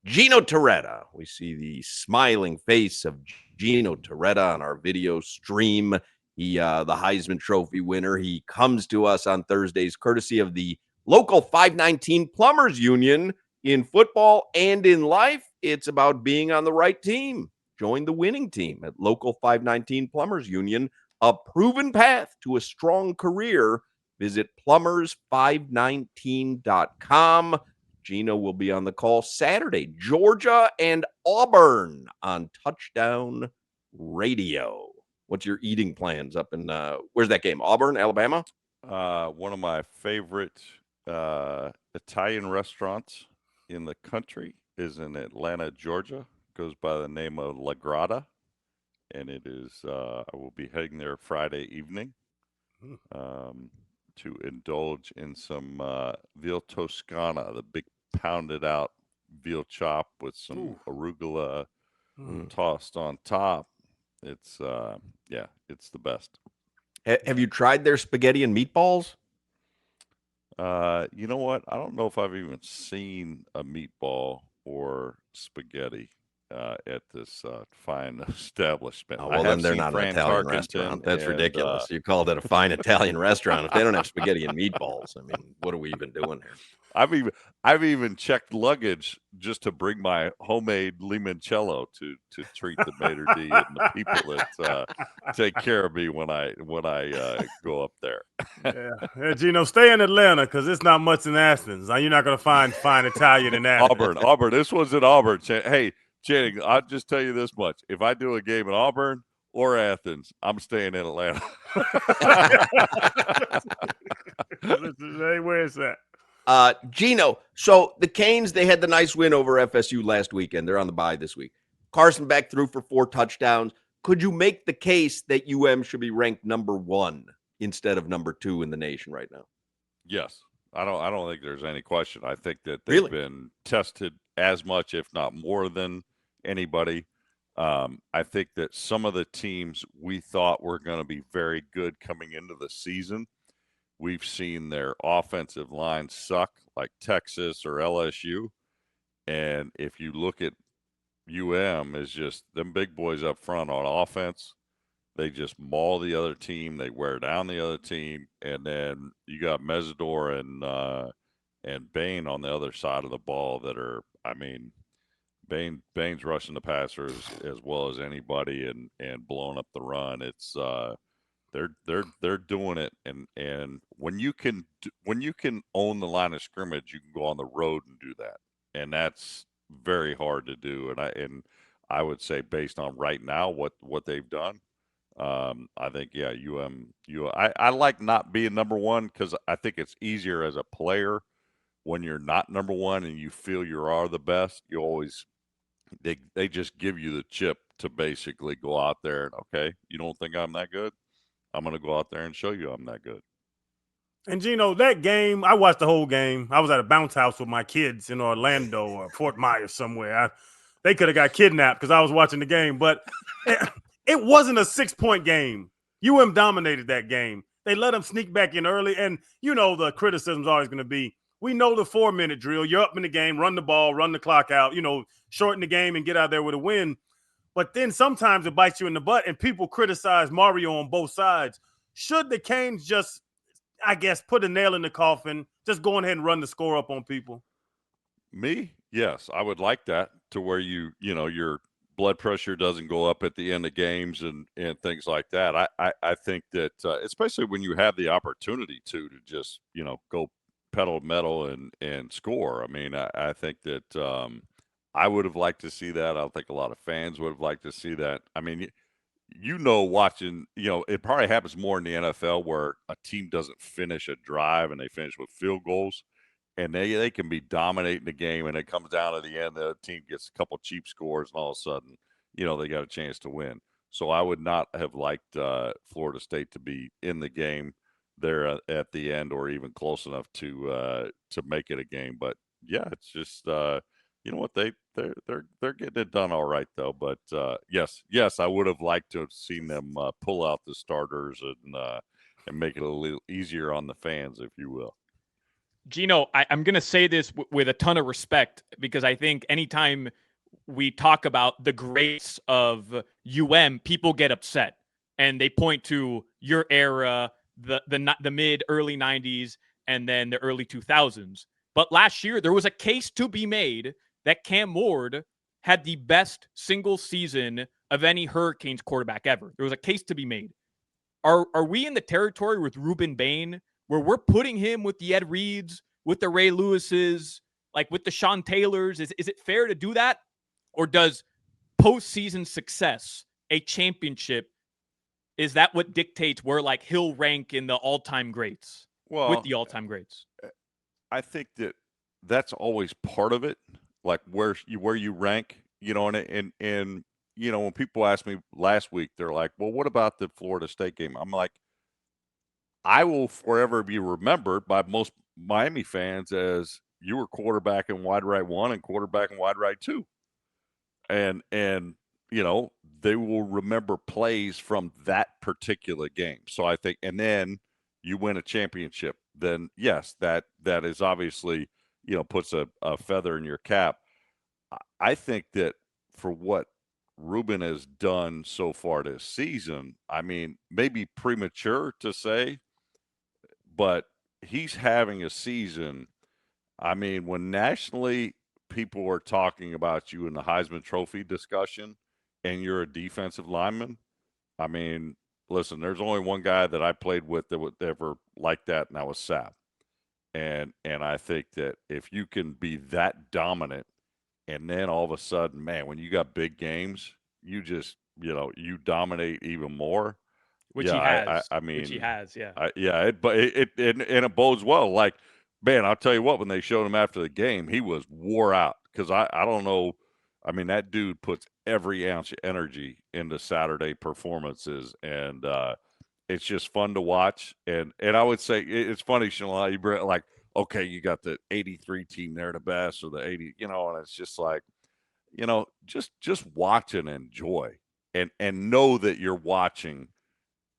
Gino Torretta. We see the smiling face of Gino Torretta on our video stream. He, the Heisman Trophy winner. He comes to us on Thursdays, courtesy of the local 519 Plumbers Union. In football and in life, it's about being on the right team. Join the winning team at local 519 Plumbers Union, a proven path to a strong career. Visit plumbers519.com. Gino will be on the call Saturday. Georgia and Auburn on Touchdown Radio. What's your eating plans up in, where's that game? Auburn, Alabama? One of my favorite Italian restaurants in the country is in Atlanta, Georgia. Goes by the name of La Grata. And it is, I will be heading there Friday evening to indulge in some veal toscana, the big pounded out veal chop with some arugula tossed on top. It's it's the best. Have you tried their spaghetti and meatballs? You know what? I don't know if I've even seen a meatball or spaghetti at this fine establishment. Oh, well, then they're not an Italian restaurant. That's ridiculous. You called it a fine Italian restaurant. If they don't have spaghetti and meatballs, I mean, what are we even doing here? I've even checked luggage just to bring my homemade limoncello to treat the maitre d' and the people that take care of me when I go up there. Yeah, Gino, stay in Atlanta because it's not much in Athens. You're not going to find fine Italian in Athens. Auburn. This one's in Auburn. Hey, Channing, I'll just tell you this much: if I do a game in Auburn or Athens, I'm staying in Atlanta. Hey, where is that? Gino, so the Canes, they had the nice win over FSU last weekend. They're on the bye this week. Carson Beck threw for 4 touchdowns. Could you make the case that UM should be ranked number 1 instead of number 2 in the nation right now? Yes. I don't think there's any question. I think that they've been tested as much, if not more than anybody. I think that some of the teams we thought were going to be very good coming into the season, we've seen their offensive line suck, like Texas or LSU. And if you look at UM, is just them big boys up front on offense. They just maul the other team. They wear down the other team, and then you got Mesidor and Bain on the other side of the ball that are. I mean, Bain's rushing the passers as well as anybody, and blowing up the run. It's they're doing it, and when you can own the line of scrimmage, you can go on the road and do that, and that's very hard to do. And I would say based on right now what they've done. I think, I like not being number 1 because I think it's easier as a player when you're not number 1 and you feel you are the best. You always, they just give you the chip to basically go out there and, okay, you don't think I'm that good? I'm going to go out there and show you I'm that good. And Gino, that game, I watched the whole game. I was at a bounce house with my kids in Orlando or Fort Myers somewhere. They could have got kidnapped because I was watching the game, but it wasn't a 6-point game. UM dominated that game. They let them sneak back in early, and the criticism's always going to be, we know the 4-minute drill. You're up in the game, run the ball, run the clock out, shorten the game and get out there with a win. But then sometimes it bites you in the butt, and people criticize Mario on both sides. Should the Canes just, I guess, put a nail in the coffin, just go ahead and run the score up on people? Me? Yes, I would like that, to where your blood pressure doesn't go up at the end of games and things like that. I think that especially when you have the opportunity to just go pedal metal and score. I mean, I think that I would have liked to see that. I don't think a lot of fans would have liked to see that. I mean, watching, it probably happens more in the NFL where a team doesn't finish a drive and they finish with field goals, and they can be dominating the game, and it comes down to the end, the team gets a couple cheap scores, and all of a sudden, they got a chance to win. So I would not have liked Florida State to be in the game there at the end, or even close enough to make it a game. But yeah, it's just you know what, they're getting it done all right though. But yes, I would have liked to have seen them pull out the starters and make it a little easier on the fans, if you will. Gino, I'm going to say this with a ton of respect, because I think anytime we talk about the greats of people get upset and they point to your era, the mid early 90s and then the early 2000s. But last year there was a case to be made that Cam Ward had the best single season of any Hurricanes quarterback ever. There was a case to be made. Are we in the territory with Ruben Bain where we're putting him with the Ed Reeds, with the Ray Lewises, like with the Sean Taylors? Is it fair to do that? Or does postseason success, a championship, is that what dictates where like he'll rank in the all-time greats? Well, with the all-time greats? I think that's always part of it, like where you rank, and when people asked me last week, they're like, well, what about the Florida State game? I'm like, I will forever be remembered by most Miami fans as you were quarterback in wide right 1 and quarterback in wide right 2. And they will remember plays from that particular game. So I think, and then you win a championship, then yes, that is obviously, puts a feather in your cap. I think that for what Reuben has done so far this season, I mean, maybe premature to say, but he's having a season. I mean, when nationally people are talking about you in the Heisman Trophy discussion and you're a defensive lineman, I mean, listen, there's only one guy that I played with that would ever like that, and that was Sap. And I think that if you can be that dominant, and then all of a sudden, man, when you got big games, you just, you dominate even more. Which he has. But it bodes well. Like, man, I'll tell you what, when they showed him after the game, he was wore out, because I don't know. I mean, that dude puts every ounce of energy into Saturday performances, and it's just fun to watch. And I would say it's funny, Shalala, you bring, like, okay, you got the 83 team there, the best, or the 80, and it's just like, just watch and enjoy, and know that you're watching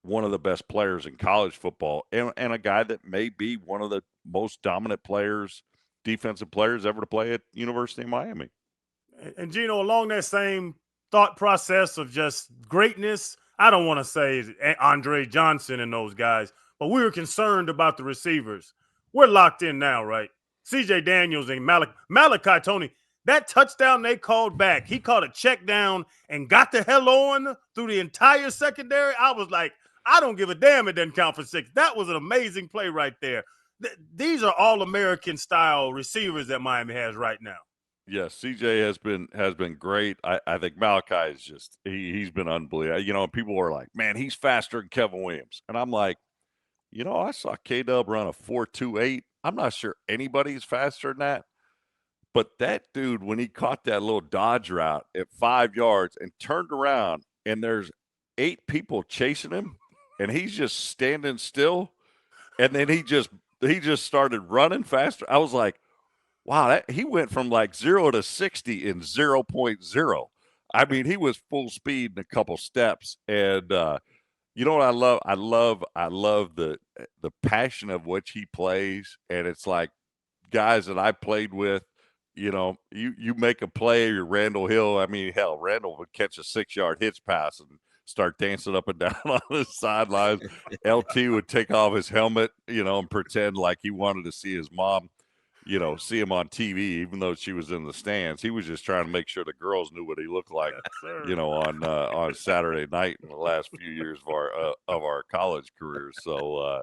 one of the best players in college football, and a guy that may be one of the most dominant players, defensive players ever to play at University of Miami. And Gino, along that same thought process of just greatness, I don't want to say Andre Johnson and those guys, but we were concerned about the receivers. We're locked in now, right? CJ Daniels and Malachi Tony, that touchdown they called back, he caught a check down and got the hell on through the entire secondary. I was like, I don't give a damn, it doesn't count for 6. That was an amazing play right there. These are all-American style receivers that Miami has right now. Yes, CJ has been great. I think Malachi is just he's been unbelievable. People are like, man, he's faster than Kevin Williams, and I'm like, I saw K-Dub run a 4.28. I'm not sure anybody's faster than that, but that dude, when he caught that little dodge route at 5 yards and turned around, and there's 8 people chasing him, and he's just standing still, and then he just started running faster. I was like, wow, he went from like 0 to 60 in 0.0. I mean, he was full speed in a couple steps. And you know what I love? I love the passion of which he plays. And it's like guys that I played with, you make a play, or Randall Hill. I mean, hell, Randall would catch a 6-yard hitch pass and start dancing up and down on the sidelines. LT would take off his helmet, and pretend like he wanted to see his mom, see him on TV, even though she was in the stands. He was just trying to make sure the girls knew what he looked like, on Saturday night in the last few years of our college careers. So,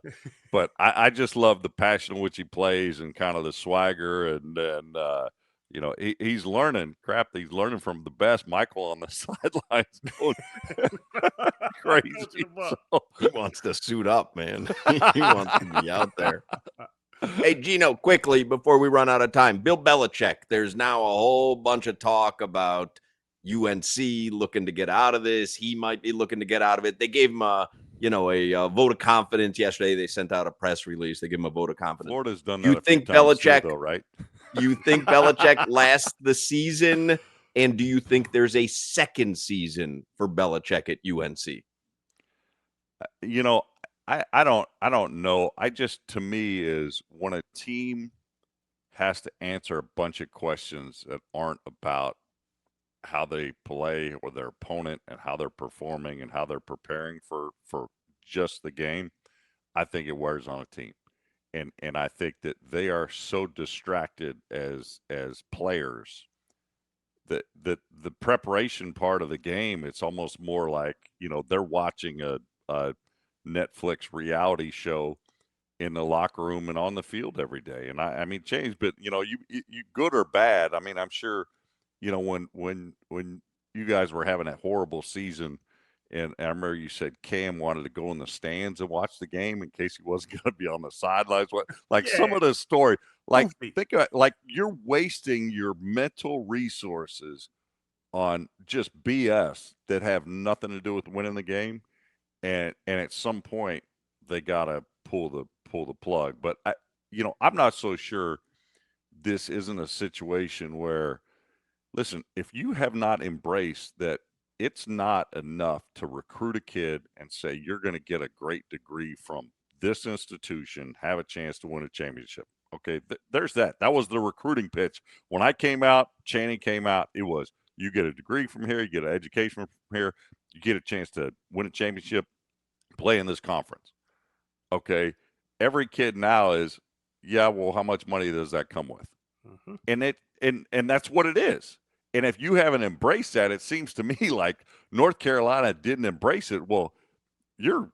but I just love the passion in which he plays, and kind of the swagger, and he's learning. He's learning from the best. Michael on the sidelines going crazy. So, he wants to suit up, man. He wants to be out there. Hey, Gino, quickly before we run out of time, Bill Belichick, there's now a whole bunch of talk about UNC looking to get out of this. He might be looking to get out of it. They gave him a vote of confidence yesterday. They sent out a press release. They give him a vote of confidence. Florida's done that. You think Belichick, too, though, right? You think Belichick lasts the season? And do you think there's a second season for Belichick at UNC? I don't know. To me is when a team has to answer a bunch of questions that aren't about how they play or their opponent and how they're performing and how they're preparing for just the game, I think it wears on a team. And I think that they are so distracted as players that the preparation part of the game, it's almost more like, they're watching a Netflix reality show in the locker room and on the field every day. And I mean, James, but you good or bad. I mean, I'm sure, when you guys were having a horrible season, and I remember you said Cam wanted to go in the stands and watch the game in case he wasn't going to be on the sidelines. Like some of the story, like think about, like you're wasting your mental resources on just BS that have nothing to do with winning the game. And at some point they got to pull the plug. But I'm not so sure this isn't a situation where, listen, if you have not embraced that it's not enough to recruit a kid and say you're going to get a great degree from this institution, have a chance to win a championship. Okay, there's that. That was the recruiting pitch. When I came out, Channing came out, it was you get a degree from here, you get an education from here, you get a chance to win a championship, play in this conference. Okay, every kid now is, yeah, well, how much money does that come with? Mm-hmm. And that's what it is. And if you haven't embraced that, it seems to me like North Carolina didn't embrace it. Well, you're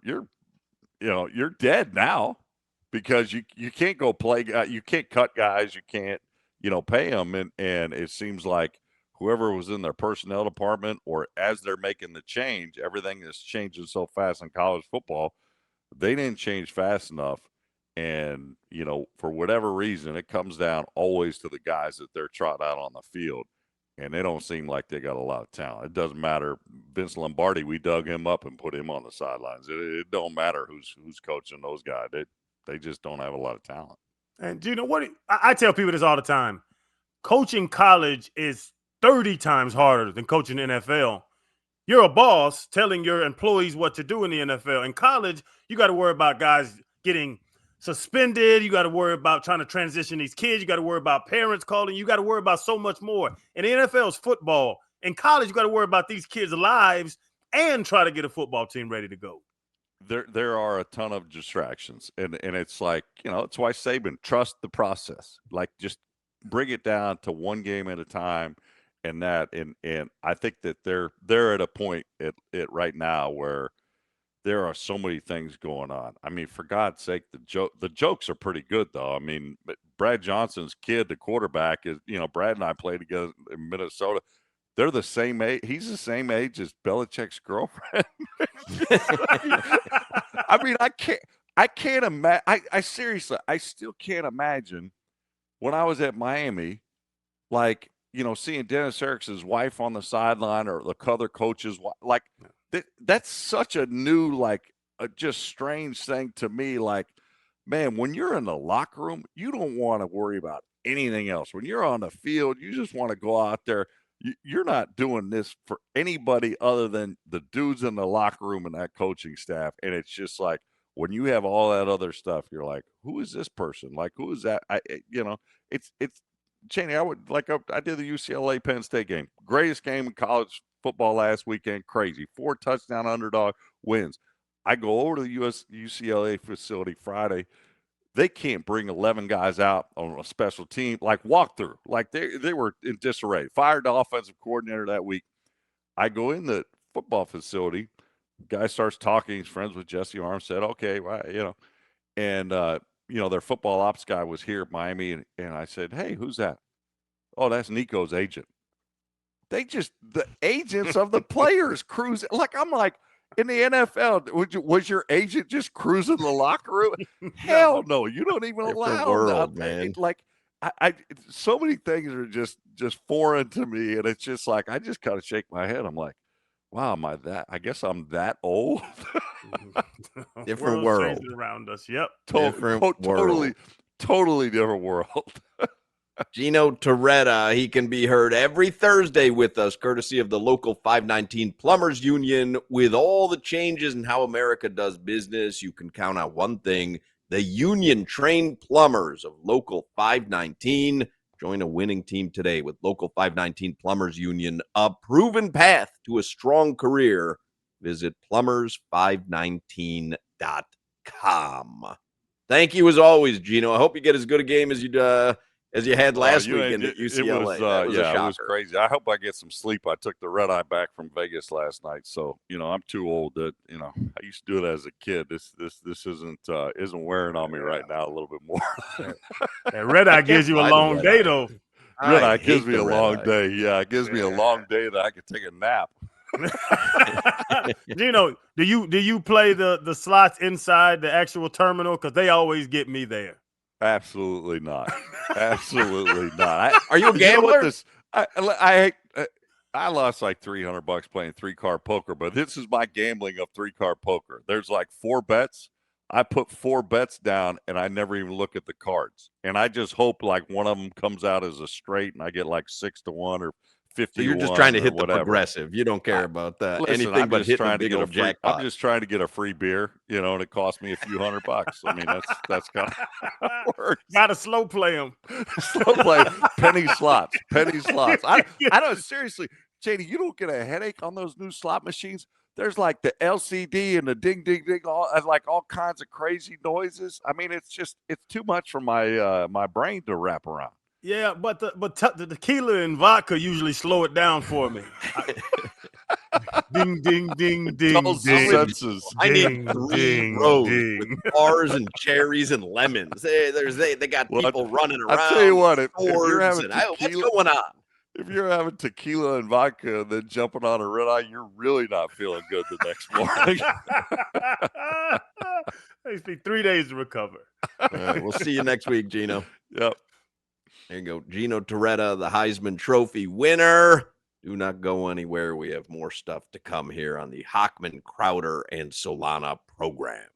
dead now, because you can't go play. You can't cut guys. You can't pay them. And it seems like whoever was in their personnel department, or as they're making the change, everything is changing so fast in college football. They didn't change fast enough. And for whatever reason, it comes down always to the guys that they're trotting out on the field. And they don't seem like they got a lot of talent. It doesn't matter. Vince Lombardi, we dug him up and put him on the sidelines. It don't matter who's coaching those guys. They just don't have a lot of talent. And Gino, I tell people this all the time. Coaching college is 30 times harder than coaching the NFL. You're a boss telling your employees what to do in the NFL. In college, you got to worry about guys getting suspended. You got to worry about trying to transition these kids. You got to worry about parents calling. You got to worry about so much more. And the NFL is football. In college, you got to worry about these kids' lives and try to get a football team ready to go. There are a ton of distractions, and it's like, it's why Saban, trust the process. Like, just bring it down to one game at a time, and I think that they're at a point at right now where there are so many things going on. I mean, for God's sake, the jokes are pretty good, though. I mean, Brad Johnson's kid, the quarterback, is, Brad and I played together in Minnesota. They're the same age. He's the same age as Belichick's girlfriend. I mean, I can't imagine. I seriously, I still can't imagine when I was at Miami, like, seeing Dennis Erickson's wife on the sideline, or the other coaches, like, that's such a new, like, just strange thing to me. Like, man, when you're in the locker room, you don't want to worry about anything else. When you're on the field, you just want to go out there. You're not doing this for anybody other than the dudes in the locker room and that coaching staff. And it's just like, when you have all that other stuff, you're like, who is this person? Like, who is that? It's Cheney. I did the UCLA Penn State game, greatest game in college football last weekend. Crazy, 4 touchdown underdog wins. I go over to the UCLA facility Friday. They can't bring 11 guys out on a special team, like walkthrough. Like they were in disarray. Fired the offensive coordinator that week. I go in the football facility. Guy starts talking. He's friends with Jesse Armstead. Okay, well, and their football ops guy was here at Miami, and I said, "Hey, who's that?" "Oh, that's Nico's agent." The agents of the players cruise. Like, I'm like, in the NFL, was your agent just cruising the locker room? Hell no, you don't even allow world, that, man. Like, I so many things are just foreign to me, and it's just like, I just kind of shake my head. I'm like, wow, I guess I'm that old. Different world around us. Yep. Totally different world. Gino Torretta, he can be heard every Thursday with us, courtesy of the local 519 Plumbers Union. With all the changes in how America does business, you can count on one thing: the union-trained plumbers of local 519. Join a winning team today with local 519 Plumbers Union, a proven path to a strong career. Visit plumbers519.com. Thank you as always, Gino. I hope you get as good a game as you had last weekend at UCLA. That was a shocker. It was crazy. I hope I get some sleep. I took the red eye back from Vegas last night, so I'm too old that I used to do it as a kid. This isn't wearing on me right now. A little bit more. That red eye gives you a long day, though. Red eye gives me a long day. Yeah, it gives me a long day that I could take a nap. Gino, do you play the slots inside the actual terminal? Because they always get me there. Absolutely not. Absolutely not. Are you a gambler? I lost like $300 playing 3-card poker, but this is my gambling of 3-card poker. There's like 4 bets. I put 4 bets down, and I never even look at the cards. And I just hope like one of them comes out as a straight, and I get like 6-1 or 50. So you're just trying to hit the progressive. You don't care about that. Listen, anything but hitting a big old jackpot. I'm just trying to get a free beer, and it cost me a few $100. I mean, that's kind of how it works. Got to slow play them. Slow play, penny slots. I don't seriously, JD. You don't get a headache on those new slot machines. There's like the LCD and the ding, ding, ding, all kinds of crazy noises. I mean, it's too much for my brain to wrap around. Yeah, but the tequila and vodka usually slow it down for me. Ding, ding, ding, ding, ding. Senses. I need 3 rows with bars and cherries and lemons. They got people running around. I'll tell you what, if you're having what's going on? If you're having tequila and vodka and then jumping on a red eye, you're really not feeling good the next morning. It takes 3 days to recover. All right, we'll see you next week, Gino. Yep. There you go. Gino Torretta, the Heisman Trophy winner. Do not go anywhere. We have more stuff to come here on the Hockman, Crowder, and Solana program.